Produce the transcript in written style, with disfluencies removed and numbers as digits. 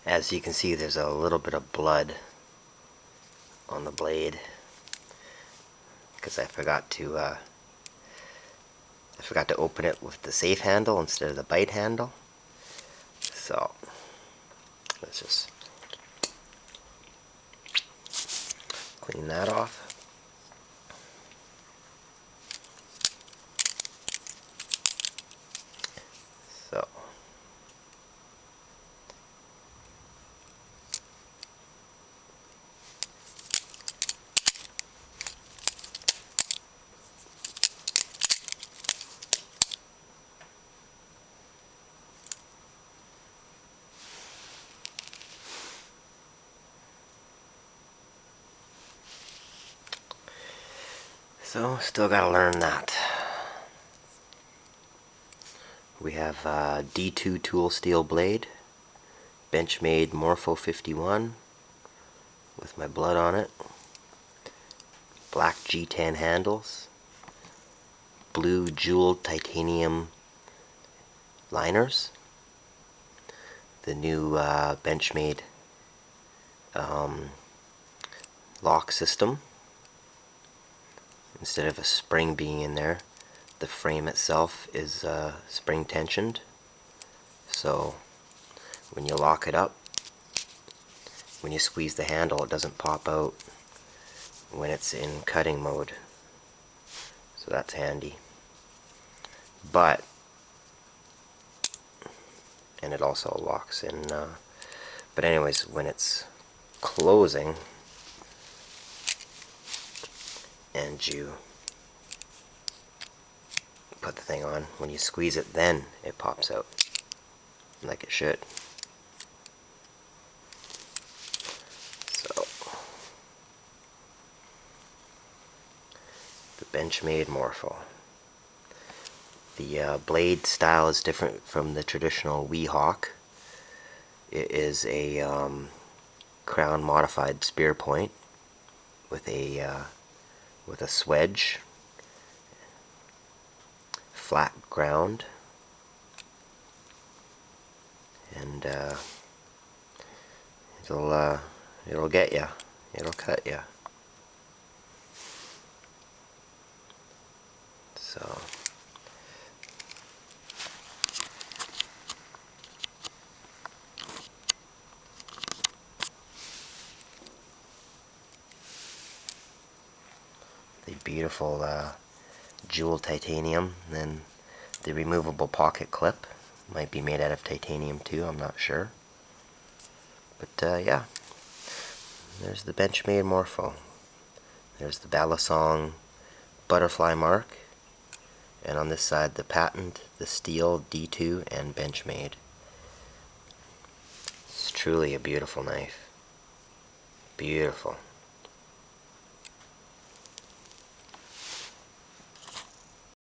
As you can see, there's a little bit of blood on the blade because I forgot to open it with the safe handle instead of the bite handle. So let's just clean that off. So still gotta learn that. We have D2 tool steel blade, benchmade Morpho 51 with my blood on it, black G10 handles, blue jeweled titanium liners, the new benchmade lock system. Instead of a spring being in there, the frame itself is spring tensioned, so when you lock it up, when you squeeze the handle, it doesn't pop out when it's in cutting mode, so that's handy. And it also locks in, but anyways, when it's closing and you put the thing on, when you squeeze it, then it pops out like it should. So the benchmade Morpho. The blade style is different from the traditional Weehawk. It is a crown modified spear point with a swedge, flat ground, and it'll get ya. It'll cut ya. So the beautiful jeweled titanium, and then the removable pocket clip might be made out of titanium too, I'm not sure. But yeah, there's the benchmade Morpho. There's the balisong butterfly mark, and on this side the patent, the steel D2 and benchmade. It's truly a beautiful knife. Beautiful.